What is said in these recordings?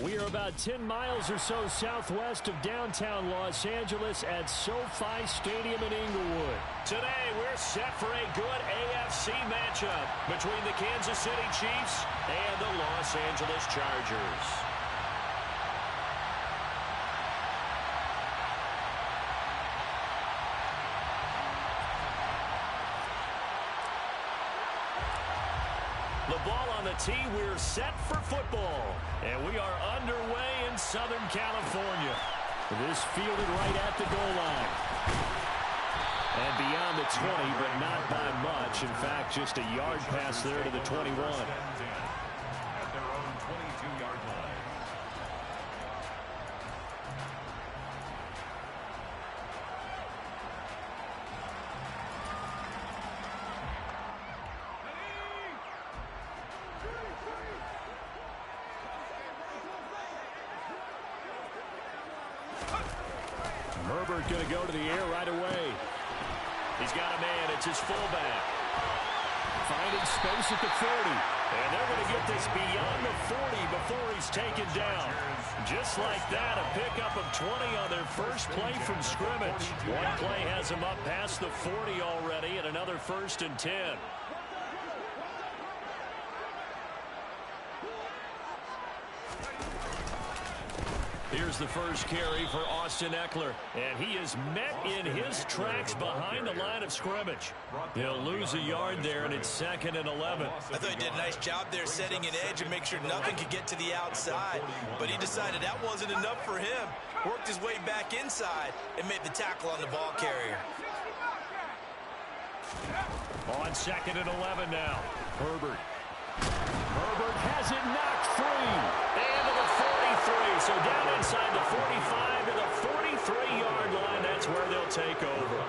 We are about 10 miles or so southwest of downtown Los Angeles at SoFi Stadium in Inglewood. Today, we're set for a good AFC matchup between the Kansas City Chiefs and the Los Angeles Chargers. The ball on the tee, we're set for football. And we are underway in Southern California. This fielded right at the goal line. And beyond the 20, but not by much. In fact, just a yard pass there to the 21. At their own 22-yard line. Herbert going to go to the air right away. He's got a man. It's his fullback. Finding space at the 40. And they're going to get this beyond the 40 before he's taken down. Just like that, a pickup of 20 on their first play from scrimmage. One play has him up past the 40 already, and another 1st and 10. Here's the first carry for Austin Eckler. And he is met in his tracks behind the line of scrimmage. He'll lose a yard there, and it's 2nd and 11. I thought he did a nice job there setting an edge and make sure nothing could get to the outside. But he decided that wasn't enough for him. Worked his way back inside and made the tackle on the ball carrier. On 2nd and 11 now. Herbert has it knocked free. And to the 43. So down inside the 45 to the 43-yard line. That's where they'll take over.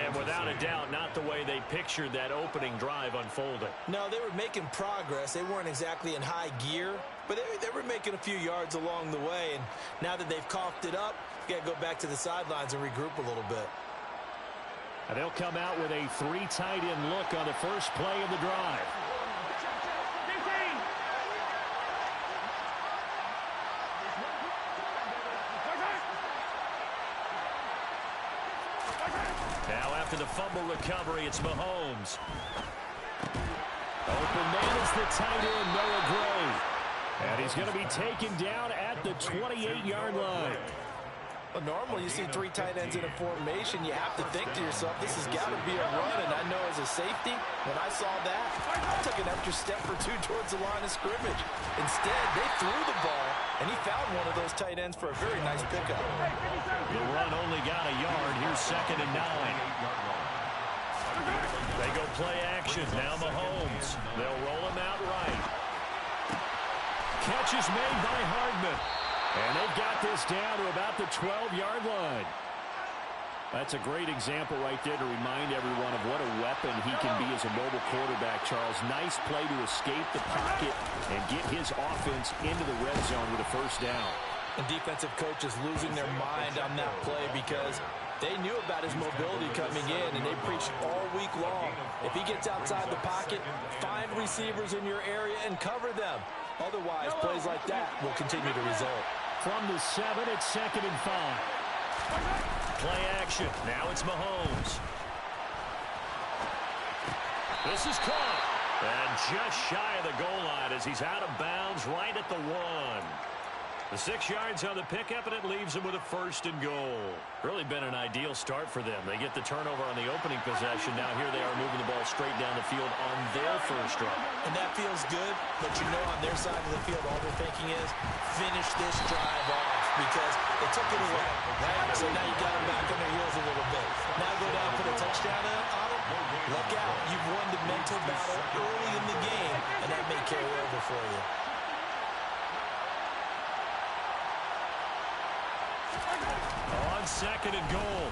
And without a doubt, not the way they pictured that opening drive unfolding. No, they were making progress. They weren't exactly in high gear, but they were making a few yards along the way. And now that they've coughed it up, you got to go back to the sidelines and regroup a little bit. And they'll come out with a 3 tight end look on the first play of the drive. Now after the fumble recovery, it's Mahomes. Open man is the tight end, Noah Gray. And he's going to be taken down at the 28-yard line. Well, normally you see 3 tight ends in a formation. You have to think to yourself, this has got to be a run. And I know as a safety, when I saw that, I took an extra step or 2 towards the line of scrimmage. Instead, they threw the ball, and he found one of those tight ends for a very nice pickup. The run only got a yard. Here's 2nd and 9. They go play action. Now Mahomes. They'll roll him out right. Catch is made by Hardman. And they've got this down to about the 12-yard line. That's a great example right there to remind everyone of what a weapon he can be as a mobile quarterback, Charles. Nice play to escape the pocket and get his offense into the red zone with a 1st down. And defensive coaches losing their mind on that play because they knew about his mobility coming in, and they preached all week long. If he gets outside the pocket, find receivers in your area and cover them. Otherwise, plays like that will continue to result. From the 7, it's 2nd and 5. Play action. Now it's Mahomes. This is caught. And just shy of the goal line as he's out of bounds right at the 1. The 6 yards on the pickup, and it leaves them with a 1st and goal. Really been an ideal start for them. They get the turnover on the opening possession. Now here they are moving the ball straight down the field on their 1st drive. And that feels good, but you know on their side of the field, all they're thinking is finish this drive off because they took it away, right? So now you got them back on their heels a little bit. Now go down for the touchdown on them. Look out. You've won the mental battle early in the game, and that may carry over for you. On 2nd and goal,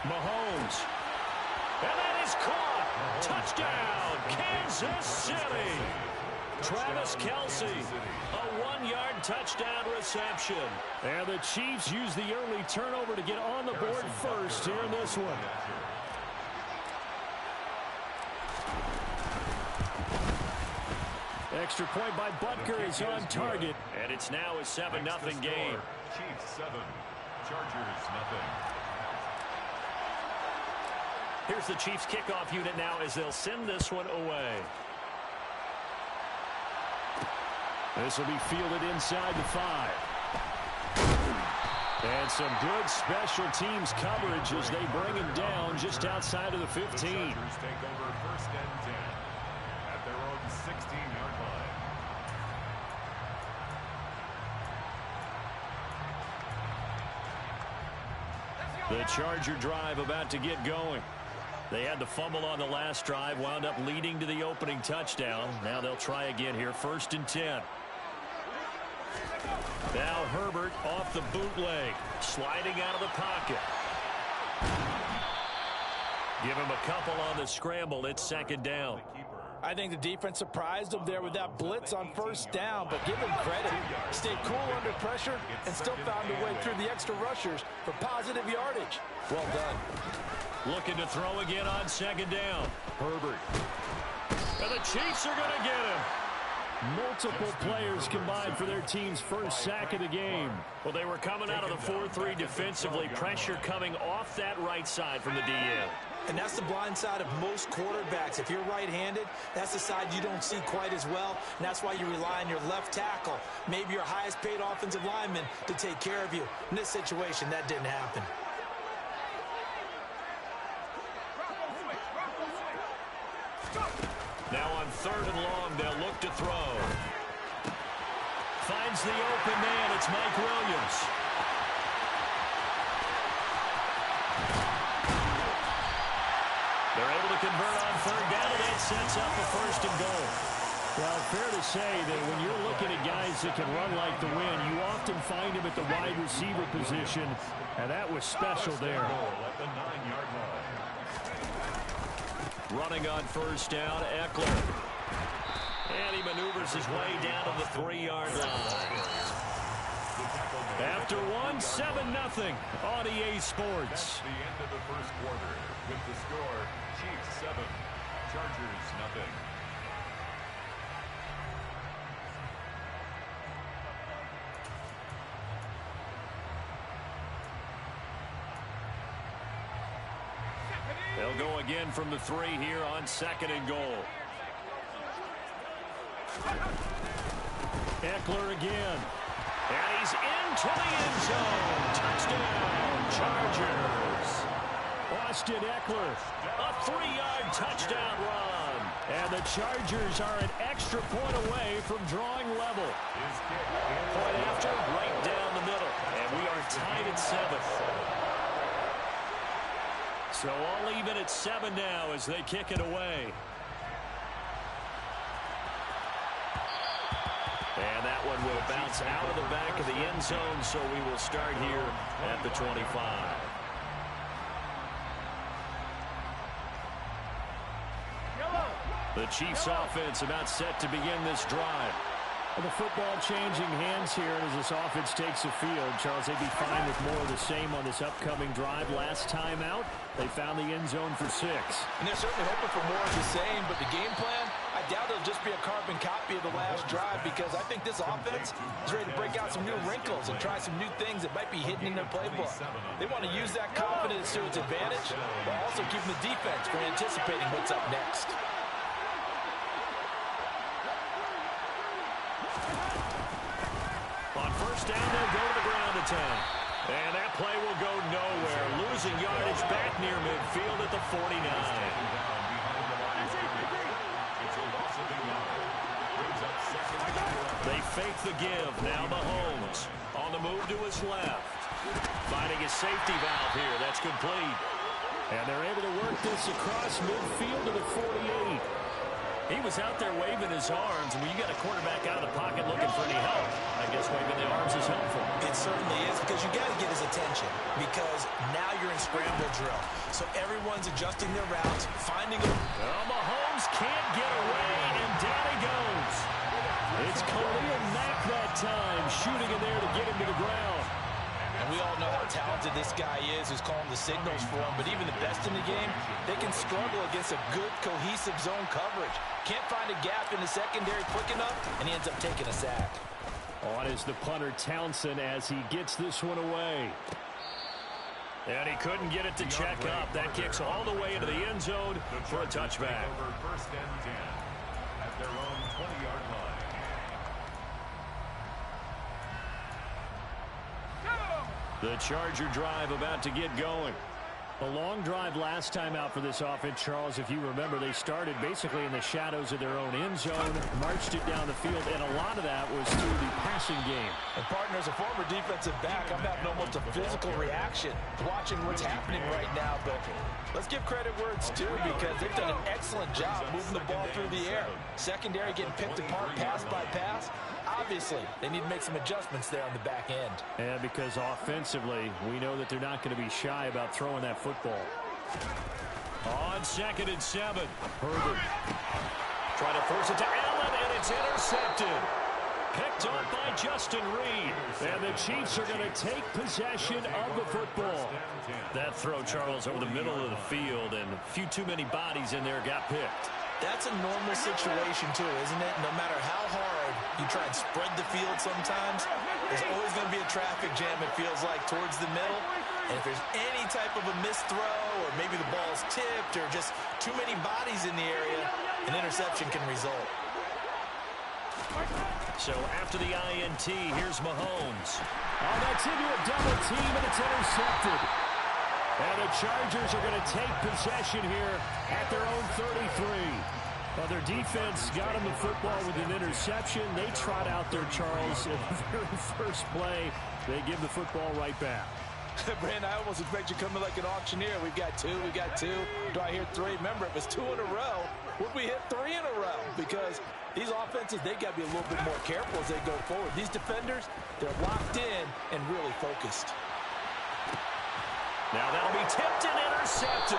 Mahomes. And that is caught. Touchdown, Kansas City. Travis Kelce, a 1-yard touchdown reception. And the Chiefs use the early turnover to get on the board first here in this one. Extra point by Butker is on target. And it's now a 7-0 game. Chiefs 7, Chargers 0. Here's the Chiefs kickoff unit now as they'll send this one away. This will be fielded inside the 5. And some good special teams coverage as they bring him down just outside of the 15. The Chargers take over 1st and 10 at their own 16-yard line. The Charger drive about to get going. They had the fumble on the last drive, wound up leading to the opening touchdown. Now they'll try again here, 1st and 10. Now Herbert off the bootleg, sliding out of the pocket. Give him a couple on the scramble. It's 2nd down. I think the defense surprised him there with that blitz on 1st down, but give him credit. Stayed cool under pressure and still found a way through the extra rushers for positive yardage. Well done. Looking to throw again on 2nd down. Herbert. And the Chiefs are going to get him. Multiple players combined for their team's first sack of the game. Well, they were coming out of the 4-3 defensively. Pressure coming off that right side from the DN. And that's the blind side of most quarterbacks. If you're right-handed, that's the side you don't see quite as well. And that's why you rely on your left tackle, maybe your highest-paid offensive lineman, to take care of you. In this situation, that didn't happen. Now on 3rd and long, they'll look to throw. Finds the open man. It's Mike Williams. They're able to convert on 3rd down, and that sets up a 1st and goal. Well, fair to say that when you're looking at guys that can run like the wind, you often find him at the wide receiver position, and that was special there. At the 9-yard line. Running on 1st down, Eckler. And he maneuvers his way down to the 3-yard line. After one, 7-0 on EA Sports. That's the end of the 1st quarter. With the score, Chiefs 7, Chargers 0. They'll go again from the 3 here on 2nd and goal. Eckler again. And he's into the end zone. Touchdown, Chargers. Austin Eckler, a 3-yard touchdown run. And the Chargers are an extra point away from drawing level. Point after, right down the middle. And we are tied at 7. So all even at 7 now as they kick it away. And that one will bounce out of the back of the end zone, so we will start here at the 25. The Chiefs offense about set to begin this drive. And the football changing hands here as this offense takes the field. Charles, they'd be fine with more of the same on this upcoming drive. Last time out, they found the end zone for 6. And they're certainly hoping for more of the same, but the game plan, I doubt it'll just be a carbon copy of the last drive, because I think this offense is ready to break out some new wrinkles and try some new things that might be hidden in their playbook. They want to use that confidence to its advantage, while also keeping the defense from anticipating what's up next. On 1st down, they'll go to the ground attack. And that play will go nowhere. Losing yardage back near midfield at the 49. They fake the give. Now Mahomes on the move to his left. Finding his safety valve here. That's complete. And they're able to work this across midfield to the 48. He was out there waving his arms, and when you got a quarterback out of the pocket looking for any help, I guess waving the arms is helpful. It certainly is, because you got to get his attention, because now you're in scramble drill. So everyone's adjusting their routes, finding a... Well, Mahomes can't get away, and down he goes. It's Khalil Mack that time, shooting in there to get him to the ground. And we all know how talented this guy is who's calling the signals for him. But even the best in the game, they can struggle against a good, cohesive zone coverage. Can't find a gap in the secondary quick enough, and he ends up taking a sack. On is the punter, Townsend, as he gets this one away. And he couldn't get it to check up. That kicks all the way into the end zone for a touchback. First and 10 at their own 20-yard line. The Charger drive about to get going. A long drive last time out for this offense, Charles. If you remember, they started basically in the shadows of their own end zone, marched it down the field, and a lot of that was through the passing game. And partner, as a former defensive back, I'm having almost a physical reaction watching what's happening right now. But let's give credit where it's due, because they've done an excellent job moving the ball through the air. Secondary getting picked apart pass by pass. Obviously, they need to make some adjustments there on the back end. And because offensively, we know that they're not going to be shy about throwing that football. On 2nd and 7, Herbert trying to force it to Allen, and it's intercepted. Picked off by Justin Reed. And the Chiefs are going to take possession of the football. That throw, Charles, over the middle of the field, and a few too many bodies in there got picked. That's a normal situation, too, isn't it? No matter how hard you try and spread the field sometimes, there's always going to be a traffic jam, it feels like, towards the middle. And if there's any type of a missed throw, or maybe the ball's tipped, or just too many bodies in the area, an interception can result. So after the INT, here's Mahomes. Oh, that's into a double team, and it's intercepted. And the Chargers are going to take possession here at their own 33. Well, their defense got them the football with an interception. They trot out there, Charles, in the very first play. They give the football right back. Brandon, I almost expect you coming like an auctioneer. We've got two. Do I hear three? Remember, it was 2 in a row. Would we hit 3 in a row? Because these offenses, they got to be a little bit more careful as they go forward. These defenders, they're locked in and really focused. Now that'll be tipped and intercepted.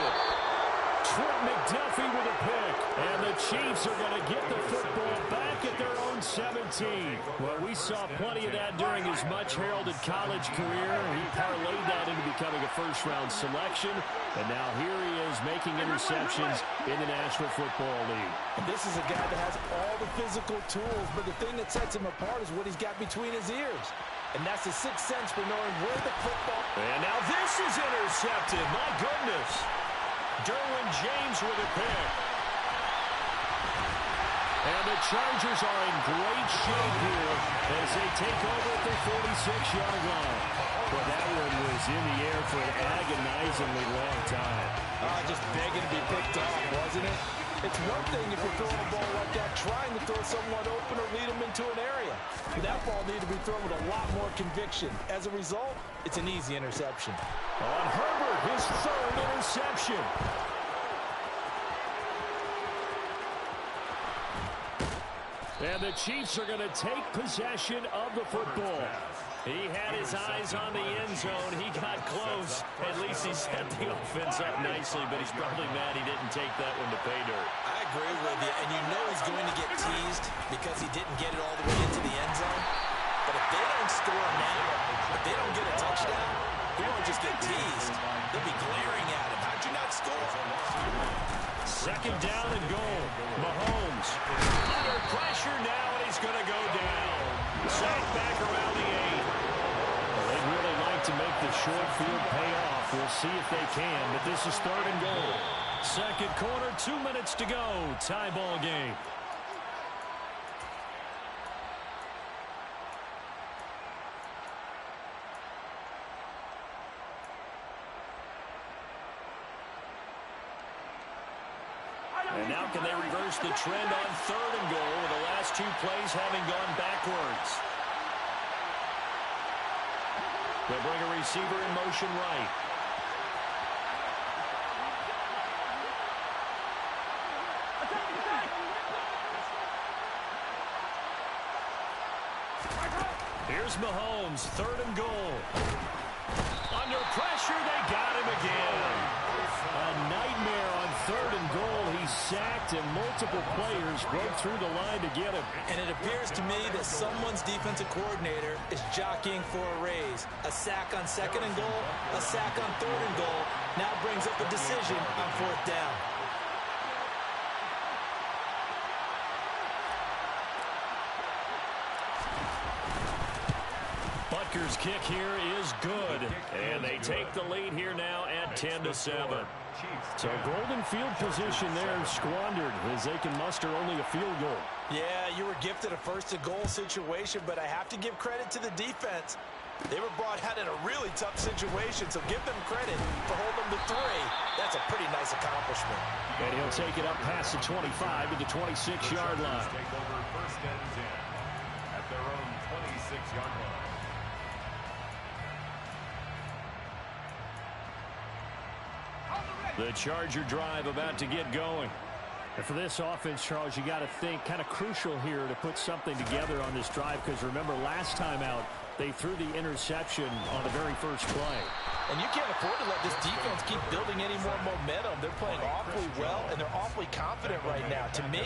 Trent McDuffie with a pick. And the Chiefs are going to get the football back at their own 17. Well, we saw plenty of that during his much-heralded college career. He parlayed that into becoming a first-round selection. And now here he is making interceptions in the National Football League. And this is a guy that has all the physical tools, but the thing that sets him apart is what he's got between his ears. And that's the sixth sense for knowing where the football... And now this is intercepted. My goodness. Derwin James with a pick. And the Chargers are in great shape here as they take over at their 46-yard line. But that one was in the air for an agonizingly long time. Just begging to be picked off, wasn't it? It's one thing if you're throwing a ball like that, trying to throw someone open or lead them into an area. That ball needed to be thrown with a lot more conviction. As a result, it's an easy interception. On Herbert, his 3rd interception. And the Chiefs are going to take possession of the football. He had his eyes on the end zone. He got close. At least he set the offense up nicely, but he's probably mad he didn't take that one to pay dirt. I agree with you, and you know he's going to get teased because he didn't get it all the way into the end zone. But if they don't score now, if they don't get a touchdown, he won't just get teased. They'll be glaring at him. How'd you not score? 2nd down and goal. Mahomes under pressure now, and he's going to go down. Sacked back around the 8. Well, they'd really like to make the short field pay off. We'll see if they can, but this is 3rd and goal. 2nd quarter, 2 minutes to go. Tie ball game. And now can they reverse the trend on 3rd and goal with the last 2 plays having gone backwards? They'll bring a receiver in motion right. Here's Mahomes, 3rd and goal. Under pressure, they got him again. A nightmare on 3rd and goal. He He's sacked, and multiple players broke through the line to get him. And it appears to me that someone's defensive coordinator is jockeying for a raise. A sack on 2nd and goal, a sack on 3rd and goal. Now brings up a decision on 4th down. Butker's kick here is good, and they take the lead here now at 10-7. So golden field position there squandered as they can muster only a field goal. Yeah, you were gifted a 1st and goal situation, but I have to give credit to the defense. They were brought out in a really tough situation, so give them credit for holding them to 3. That's a pretty nice accomplishment. And he'll take it up past the 25 to the 26-yard line. Take over 1st and 10 at their own 26-yard line. The Charger drive about to get going. And for this offense, Charles, you got to think kind of crucial here to put something together on this drive, because remember last time out they threw the interception on the very first play. And you can't afford to let this defense keep building any more momentum. They're playing awfully well, and they're awfully confident right now. To me,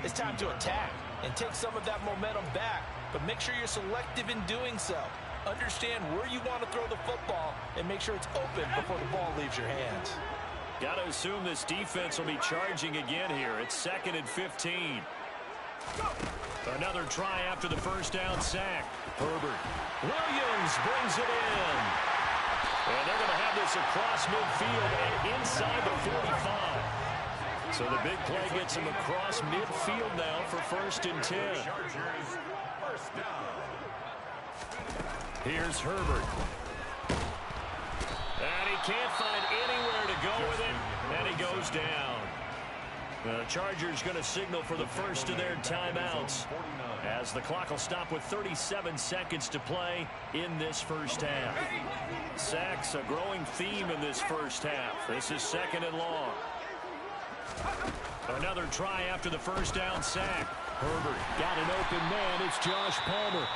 it's time to attack and take some of that momentum back, but make sure you're selective in doing so. Understand where you want to throw the football and make sure it's open before the ball leaves your hands. Got to assume this defense will be charging again here. It's 2nd and 15. Another try after the 1st down sack. Herbert. Williams brings it in. And they're going to have this across midfield and inside the 45. So the big play gets him across midfield now for 1st and 10. Here's Herbert. And he can't find anywhere to go with it, and he goes down. The Chargers going to signal for the first of their timeouts as the clock will stop with 37 seconds to play in this first half. Sacks a growing theme in this first half. This is 2nd and long. Another try after the 1st down sack. Herbert got an open man. It's Josh Palmer.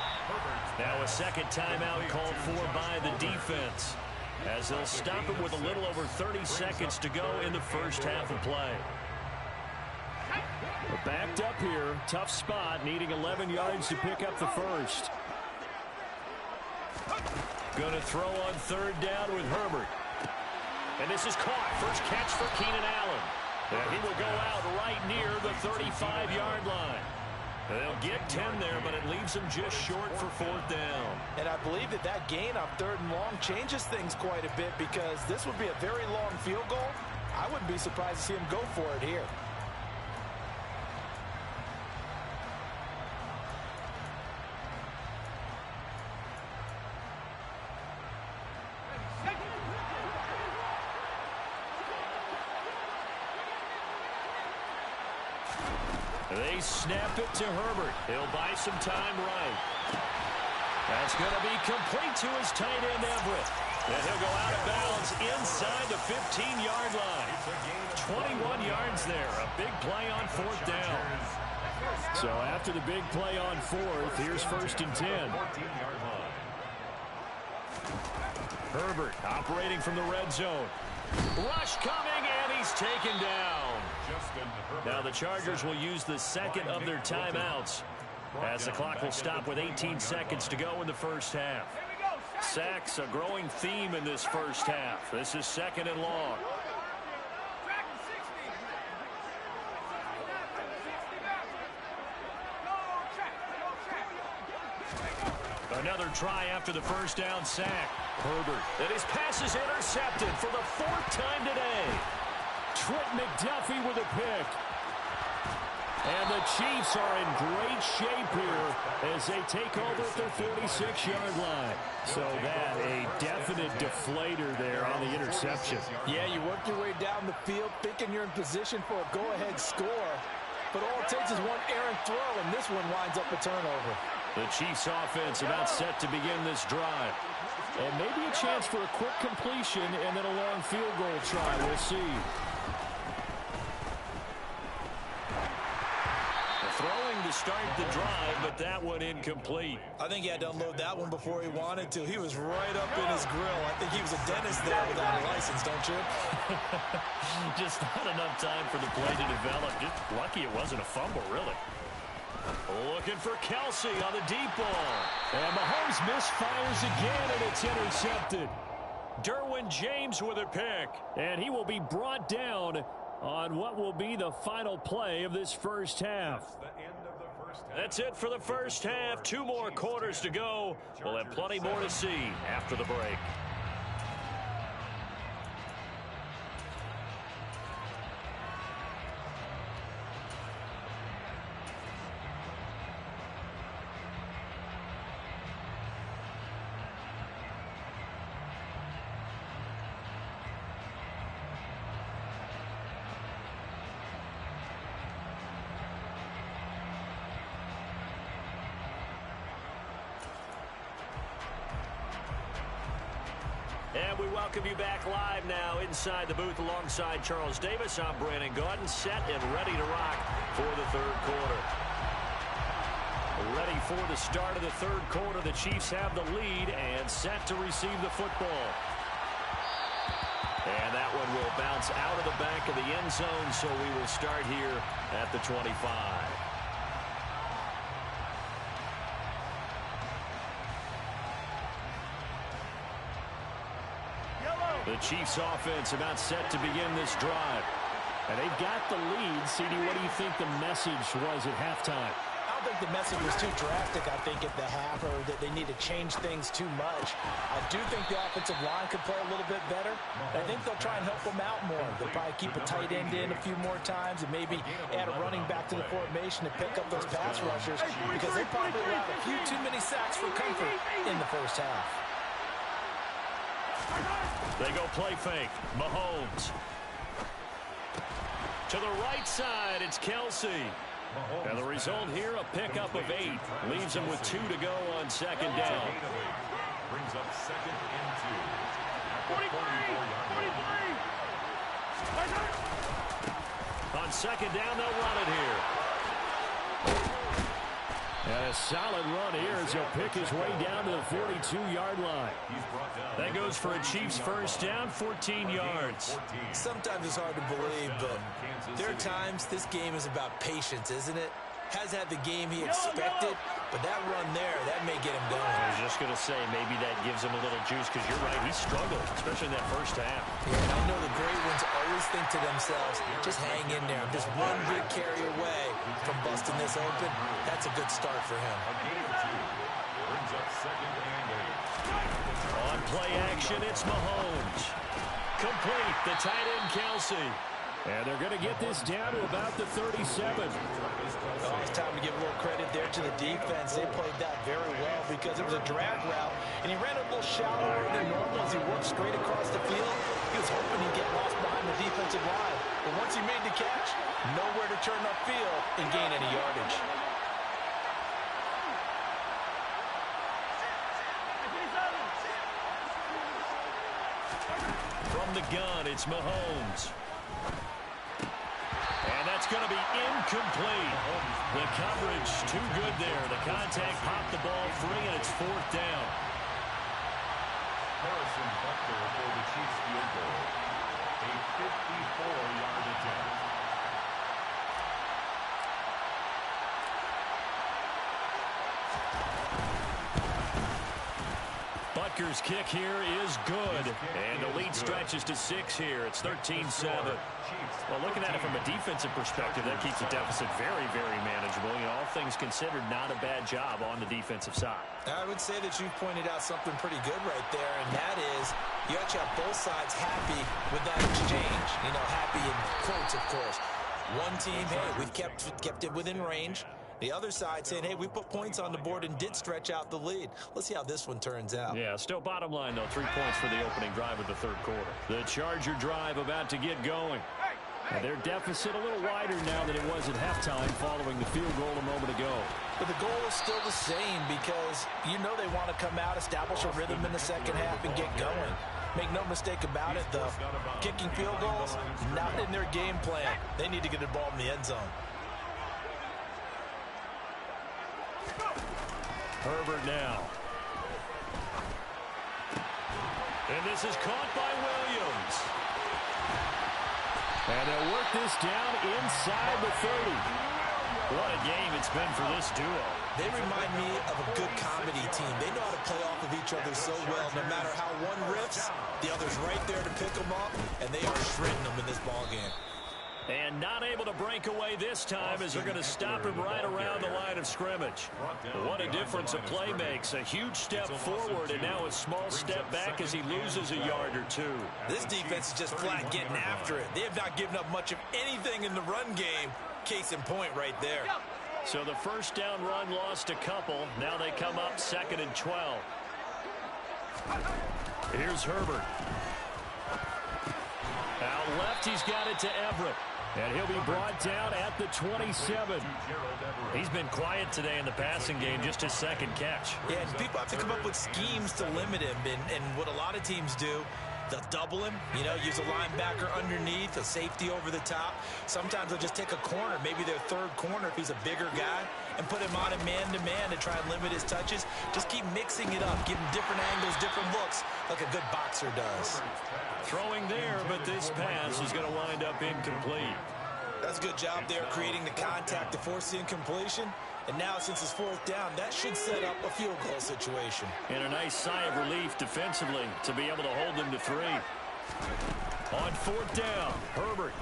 Now a 2nd timeout called for by the defense, as they'll stop it with a little over 30 seconds to go in the first half of play. We're backed up here. Tough spot, needing 11 yards to pick up the first. Going to throw on 3rd down with Herbert. And this is caught. First catch for Keenan Allen. And he will go out right near the 35-yard line. They'll get 10 there, but it leaves them just short for 4th down. And I believe that gain on 3rd and long changes things quite a bit, because this would be a very long field goal. I wouldn't be surprised to see him go for it here. They snap it to Herbert. He'll buy some time right. That's going to be complete to his tight end, Everett. And he'll go out of bounds inside the 15-yard line. 21 yards there. A big play on 4th down. So after the big play on 4th, here's 1st and 10. Herbert operating from the red zone. Rush coming, and he's taken down. Now the Chargers will use the 2nd of their timeouts, as the clock will stop with 18 seconds to go in the first half. Sacks a growing theme in this first half. This is 2nd and long. Another try after the 1st down sack. Herbert. And his pass is intercepted for the 4th time today. Trent McDuffie with a pick. And the Chiefs are in great shape here as they take over at their 46-yard line. So that a definite deflator there on the interception. Yeah, you work your way down the field thinking you're in position for a go-ahead score. But all it takes is one errant throw, and this one winds up a turnover. The Chiefs offense about set to begin this drive. And maybe a chance for a quick completion and then a long field goal try. We'll see. The throw throwing to start the drive, but that one incomplete. I think he had to unload that one before he wanted to. He was right up in his grill. I think he was a dentist there without a license, don't you? Just not enough time for the play to develop. Just lucky it wasn't a fumble, really. Looking for Kelsey on the deep ball. And Mahomes misfires again, and it's intercepted. Derwin James with a pick. And he will be brought down on what will be the final play of this first half. That's it for the first half. 2 more quarters to go. We'll have plenty more to see after the break. And we welcome you back live now inside the booth alongside Charles Davis. I'm Brandon Gaudin, set and ready to rock for the third quarter. Ready for the start of the third quarter. The Chiefs have the lead and set to receive the football. And that one will bounce out of the back of the end zone, so we will start here at the 25. The Chiefs offense about set to begin this drive. And they've got the lead. CD, what do you think the message was at halftime? I don't think the message was too drastic, I think, at the half, or that they need to change things too much. I do think the offensive line could play a little bit better. I think they'll try and help them out more. They'll probably keep a tight end in a few more times and maybe add a running back to the formation to pick up those pass rushers, because they probably allowed a few too many sacks for comfort in the first half. They go play fake. Mahomes. To the right side, it's Kelsey. And the result here, a pickup of 8. Leaves him with 2 to go on second down. Brings up second and 2. On second down, they'll run it here. And a solid run here as he'll pick his way down to the 42-yard line. That goes for a Chiefs first down, 14 yards. Sometimes it's hard to believe, but there are times this game is about patience, isn't it? Has had the game he expected, but that run there, that may get him going. I was just going to say, maybe that gives him a little juice, because you're right, he struggled, especially in that first half. Yeah, and I know the great ones always think to themselves, just hang in there. Just one big carry away from busting this open. That's a good start for him. A gain of 2. Brings up second and 8. On play action, it's Mahomes. Complete, the tight end Kelsey. And they're going to get this down to about the 37. Oh, it's time to give a little credit there to the defense. They played that very well because it was a drag route, and he ran a little shallower than normal as he worked straight across the field. He was hoping he'd get lost behind the defensive line. But once he made the catch, nowhere to turn upfield and gain any yardage. From the gun, it's Mahomes. And that's going to be incomplete. The coverage too good there. The contact popped the ball free, and it's fourth down. Harrison Butker for the Chiefs field goal. A 54-yard attempt. Butker's kick here is good. And the lead stretches to 6 here. It's 13-7. Well, looking at it from a defensive perspective, that keeps the deficit very, very manageable. You know, all things considered, not a bad job on the defensive side. I would say that you've pointed out something pretty good right there, and that is you actually have both sides happy with that exchange. You know, happy in quotes, of course. One team, hey, we've kept it within range. The other side saying, hey, we put points on the board and did stretch out the lead. Let's see how this one turns out. Yeah, still bottom line, though, 3 points for the opening drive of the third quarter. The Charger drive about to get going. And their deficit a little wider now than it was at halftime following the field goal a moment ago. But the goal is still the same because you know they want to come out, establish a rhythm in the second half, and get going. Make no mistake about it, though. Kicking field goals, not in their game plan. They need to get the ball in the end zone. Herbert now. And this is caught by Williams. And they'll work this down inside the 30. What a game it's been for this duo. They remind me of a good comedy team. They know how to play off of each other so well. No matter how one riffs, the other's right there to pick them up, and they are shredding them in this ballgame. And not able to break away this time as they're going to stop him right around the line of scrimmage. What a difference a play makes. A huge step forward and now a small step back as he loses a yard or two. This defense is just flat getting after it. They have not given up much of anything in the run game. Case in point right there. So the first down run lost a couple. Now they come up 2nd and 12. Here's Herbert. Out left, he's got it to Everett. And he'll be brought down at the 27. He's been quiet today in the passing game, just his second catch. Yeah, and people have to come up with schemes to limit him. And what a lot of teams do, they'll double him, use a linebacker underneath, a safety over the top. Sometimes they'll just take a corner, maybe their third corner if he's a bigger guy, and put him on a man-to-man to try and limit his touches. Just keep mixing it up, give him different angles, different looks, like a good boxer does. Throwing there, but this pass is going to wind up incomplete. That's a good job there creating the contact to force the incompletion. And now, since it's 4th down, that should set up a field goal situation. And a nice sigh of relief defensively to be able to hold them to 3. On 4th down, Herbert.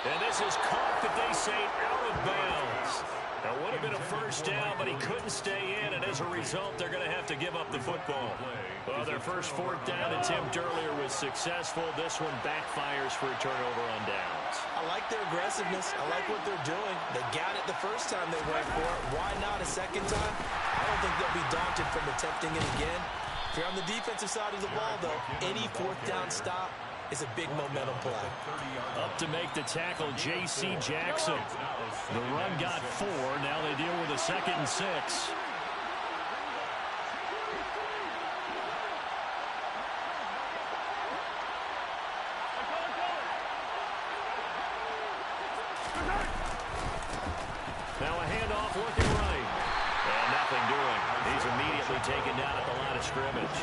And this is caught, but they say out of bounds. That would have been a first down, but he couldn't stay in, and as a result, they're going to have to give up the football. Well, their first 4th down attempt earlier was successful. This one backfires for a turnover on downs. I like their aggressiveness. I like what they're doing. They got it the first time they went for it. Why not a second time? I don't think they'll be daunted from attempting it again. If you're on the defensive side of the ball, though, any 4th down stop is a big momentum play. Up to make the tackle, J.C. Jackson. The run got 4. Now they deal with a 2nd and 6. Now a handoff looking right. And nothing doing. He's immediately taken down at the line of scrimmage.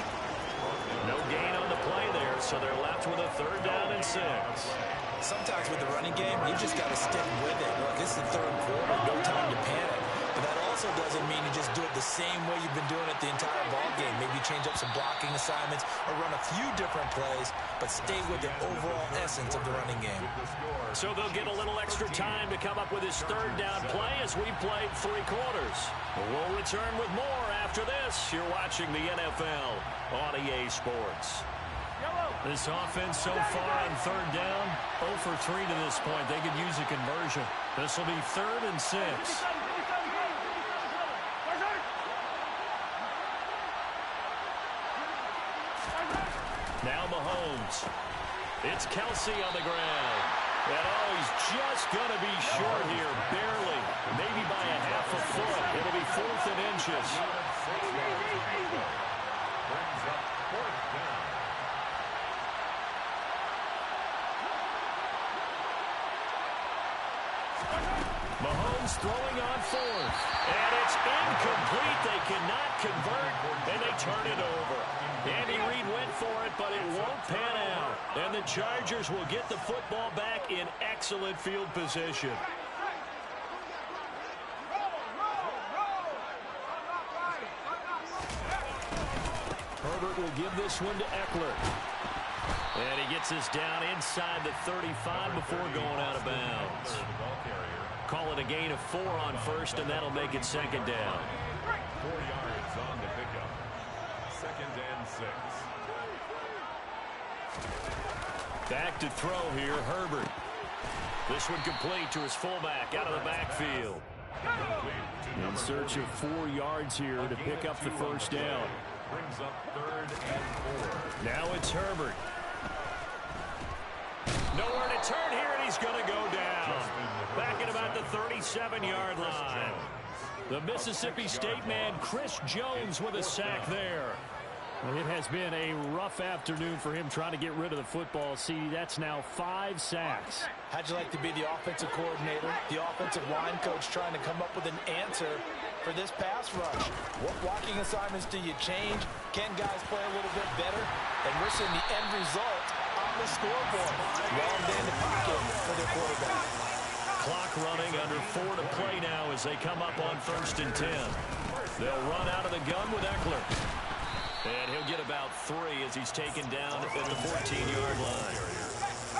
No gain on the play there, so they're left with a 3rd down and 6. Sometimes with the running game, you just got to stick with it. Look, this is the 3rd quarter, no time to panic. But that also doesn't mean you just do it the same way you've been doing it the entire ball game. Maybe change up some blocking assignments or run a few different plays, but stay with the overall essence of the running game. So they'll get a little extra time to come up with his 3rd down play as we played 3 quarters. We'll return with more after this. You're watching the NFL on EA Sports. This offense so far on 3rd down, 0 for 3 to this point. They could use a conversion. This will be 3rd and 6. Now Mahomes. It's Kelsey on the ground. And he's just going to be short here, barely, maybe by a half a foot. It'll be 4th and inches. Mahomes throwing on 4th. And it's incomplete. They cannot convert, and they turn it over. Andy Reid went for it, but it won't pan out. And the Chargers will get the football back in excellent field position. Herbert will give this one to Eckler. And he gets this down inside the 35 before going out of bounds. Call it a gain of 4 on 1st, and that'll make it 2nd down. 4 yards on the pickup. 2nd and 6. Back to throw here, Herbert. This one complete to his fullback out of the backfield. In search of 4 yards here to pick up the first down. Brings up 3rd and 4. Now it's Herbert. Nowhere to turn here, and he's going to go down. Back at about the 37-yard line. The Mississippi State man, Chris Jones, with a sack there. Well, it has been a rough afternoon for him trying to get rid of the football. See, that's now 5 sacks. How'd you like to be the offensive coordinator, the offensive line coach trying to come up with an answer for this pass rush? What blocking assignments do you change? Can guys play a little bit better? And we're seeing the end result on the scoreboard. Long day in the pocket for their quarterback. Clock running, under 4 to play now as they come up on 1st and 10. They'll run out of the gun with Eckler. And he'll get about 3 as he's taken down at the 14-yard line.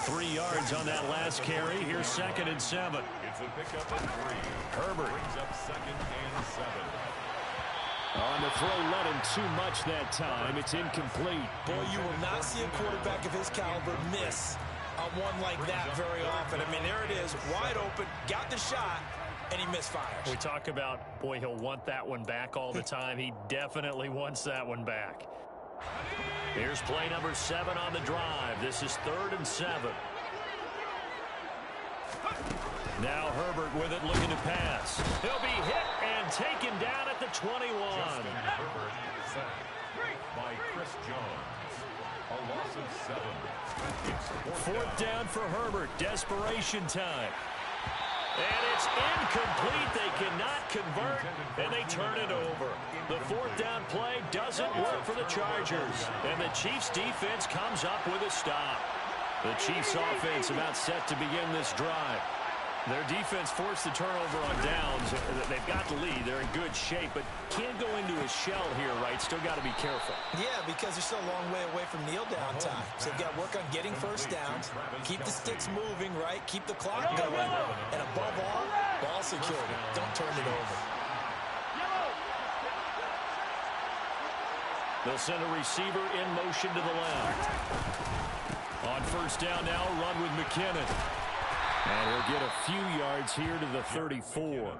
3 yards on that last carry. Here's 2nd and 7. It's a pickup at 3. Herbert Brings up 2nd and 7. On the throw, let him too much that time. It's incomplete. Boy, you will not see a quarterback of his caliber miss on one like that very often. I mean, there it is, wide open, got the shot, and he misfires. We talk about, boy, he'll want that one back all the time. He definitely wants that one back. Here's play number 7 on the drive. This is 3rd and 7. Now Herbert with it, looking to pass. He'll be hit and taken down at the 21. Justin Herbert sacked by Chris Jones. A loss of 7. It's 4th down for Herbert. Desperation time. And it's incomplete. They cannot convert, and they turn it over. The 4th down play doesn't work for the Chargers, and the Chiefs' defense comes up with a stop. The Chiefs' offense about set to begin this drive. Their defense forced the turnover on downs. They've got the lead. They're in good shape, but can't go into a shell here, right? Still got to be careful. Yeah, because they're still a long way away from kneel down time. So they've got to work on getting first downs, keep the sticks moving, right? Keep the clock going. And above all, ball security. Don't turn it over. They'll send a receiver in motion to the left. On 1st down now, run with McKinnon. And he'll get a few yards here to the 34.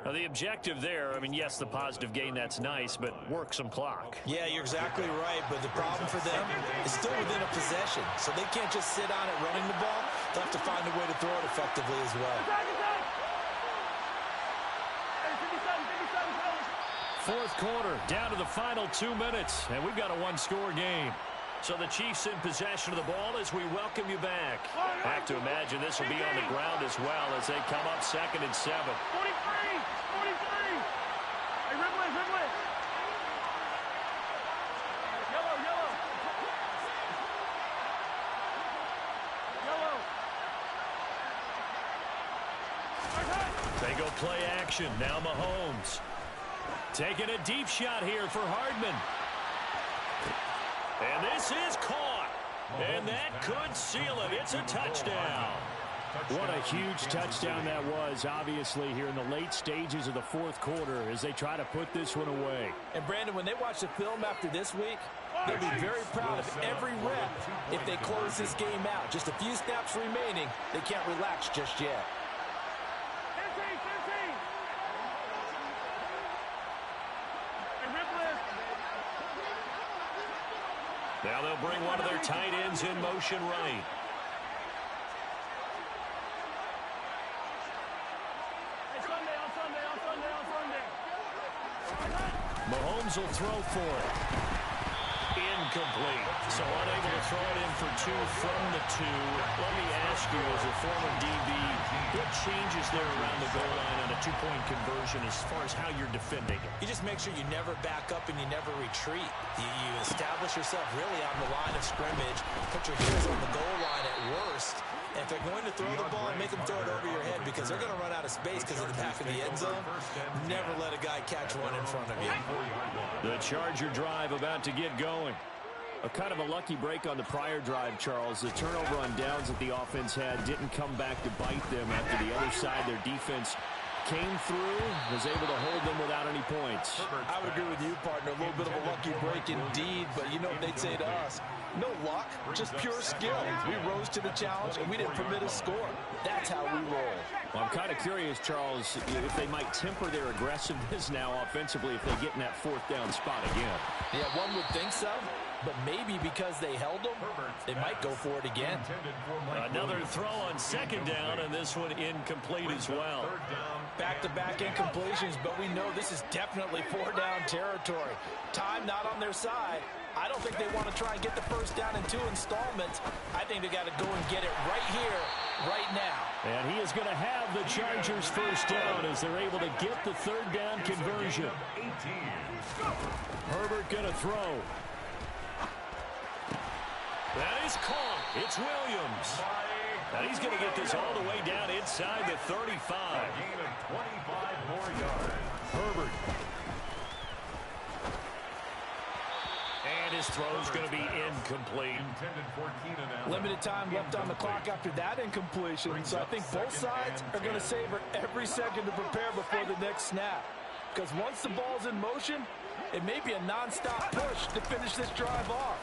Now, the objective there, I mean, yes, the positive gain, that's nice, but work some clock. Yeah, you're exactly right, but the problem for them is still within a possession, so they can't just sit on it running the ball. They'll have to find a way to throw it effectively as well. 4th quarter, down to the final 2 minutes, and we've got a 1-score game. So the Chiefs in possession of the ball as we welcome you back. I have to imagine this will be on the ground as well as they come up 2nd and 7. 43! Hey, Ridley! Yellow! They go play action. Now Mahomes. Taking a deep shot here for Hardman. And this is caught. And that could seal it. It's a touchdown. What a huge touchdown that was, obviously, here in the late stages of the 4th quarter as they try to put this one away. And, Brandon, when they watch the film after this week, they'll be very proud of every rep if they close this game out. Just a few snaps remaining. They can't relax just yet. Now they'll bring one of their tight ends in motion right. Mahomes will throw for it. Incomplete. So unable to throw it in for 2 from the 2. Let me ask you, as a former DB, what changes there around the goal line on a 2-point conversion as far as how you're defending it? You just make sure you never back up and you never retreat. You establish yourself really on the line of scrimmage, put your heels on the goal line at worst. And if they're going to throw the ball, make them throw it over your head because they're going to run out of space because of the back of the end zone. Never let a guy catch one in front of you. The Charger drive about to get going. A kind of a lucky break on the prior drive, Charles. The turnover on downs that the offense had didn't come back to bite them after the other side. Their defense came through, was able to hold them without any points. I would agree with you, partner. A little bit of a lucky break indeed, but you know what they'd say to us? No luck, just pure skill. We rose to the challenge, and we didn't permit a score. That's how we roll. Well, I'm kind of curious, Charles, if they might temper their aggressiveness now offensively if they get in that 4th down spot again. Yeah, one would think so. but maybe because they held them, they might go for it again. Another throw on second down, and this one incomplete as well. Back-to-back incompletions, but we know this is definitely four-down territory. Time not on their side. I don't think they want to try and get the first down in 2 installments. I think they got to go and get it right here, right now. And he is going to have the Chargers first down as they're able to get the third down conversion. Herbert going to throw. That is caught. It's Williams. And he's going to get this all the way down inside the 35. A gain of 25 more yards. Herbert. And his throw's going to be incomplete. Limited time left on the clock after that incompletion, so I think both sides are going to savor every second to prepare before the next snap. Because once the ball's in motion, it may be a nonstop push to finish this drive off.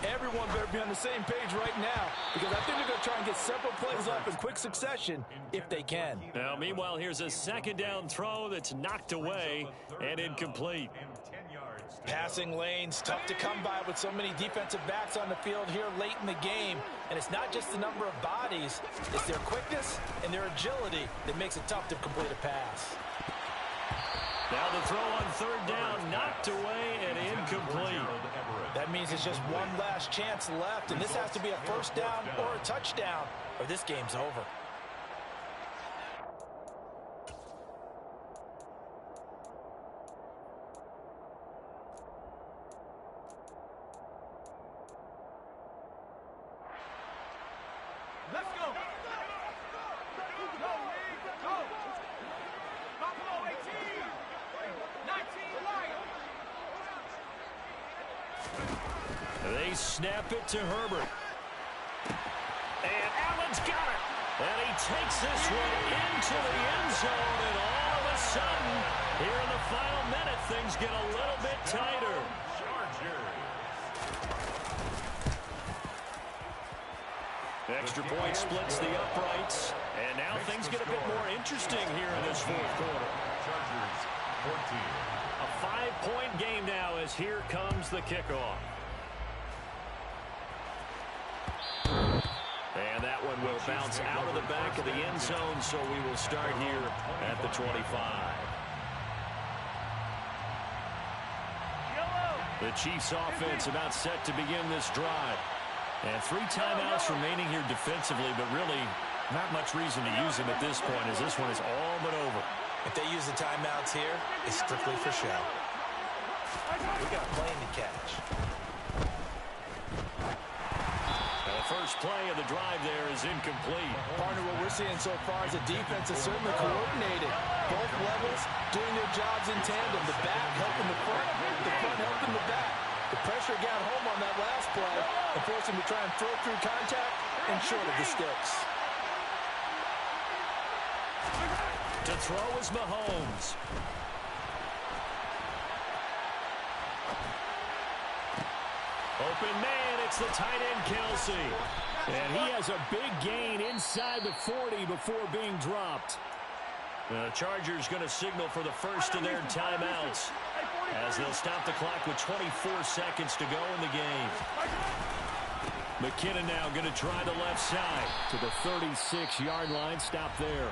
Everyone better be on the same page right now, because I think they're going to try and get several plays off in quick succession if they can. Now, meanwhile, here's a second down throw that's knocked away and incomplete. Passing lanes, tough to come by with so many defensive backs on the field here late in the game. And it's not just the number of bodies, it's their quickness and their agility that makes it tough to complete a pass. Now the throw on third down, knocked away and incomplete. That means it's just one last chance left, and this has to be a first down or a touchdown, or this game's over. Let's go. Go. Buffalo 18. 19 Lions. They snap it to Herbert. And Allen's got it. And he takes this one into the end zone. And all of a sudden, here in the final minute, things get a little bit tighter. Extra point splits the uprights. And now things get a bit more interesting here in this fourth quarter. Chargers 14. A 5-point game now as here comes the kickoff. And that one will bounce out of the back of the end zone, so we will start here at the 25. The Chiefs offense about set to begin this drive. And 3 timeouts remaining here defensively, but really not much reason to use them at this point as this one is all but over. If they use the timeouts here, it's strictly for show. We got a plane to catch. The first play of the drive there is incomplete. Partner, what we're seeing so far is the defense is certainly coordinated. Both levels doing their jobs in tandem. The back helping the front helping the back. The pressure got home on that last play and forced him to try and throw through contact and short of the sticks. To throw is Mahomes. Open man, it's the tight end, Kelsey. And he has a big gain inside the 40 before being dropped. The Chargers going to signal for the first of their timeouts as they'll stop the clock with 24 seconds to go in the game. McKinnon now going to try the left side to the 36-yard line. Stop there.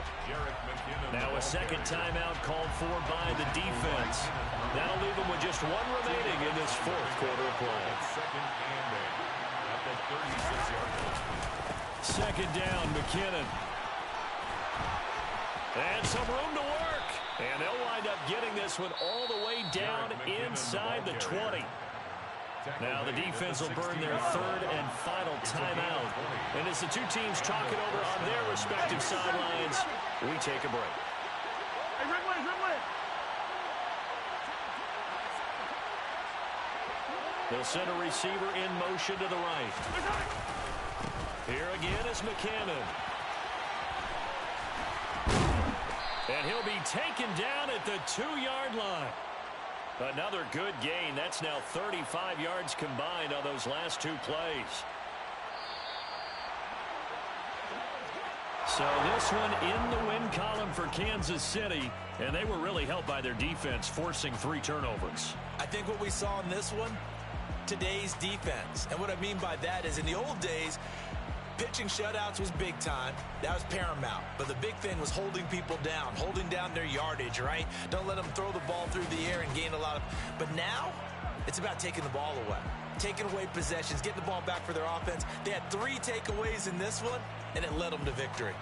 Now a second timeout called for by the defense. That'll leave them with just one remaining in this fourth quarter of play. Second down, McKinnon. And some room to work. And they'll wind up getting this one all the way down inside the 20. Now the defense will burn their third and final timeout. And as the two teams talk it over on their respective sidelines, we take a break. Hey, Ridley. They'll send a receiver in motion to the right. Here again is McKinnon. And he'll be taken down at the 2-yard line. Another good gain. That's now 35 yards combined on those last 2 plays. So this one in the win column for Kansas City, and they were really helped by their defense forcing 3 turnovers. I think what we saw in this one, today's defense. And what I mean by that is in the old days, pitching shutouts was big time. That was paramount. But the big thing was holding people down, holding down their yardage, right? Don't let them throw the ball through the air and gain a lot of... But now, it's about taking the ball away. Taking away possessions, getting the ball back for their offense. They had 3 takeaways in this one, and it led them to victory.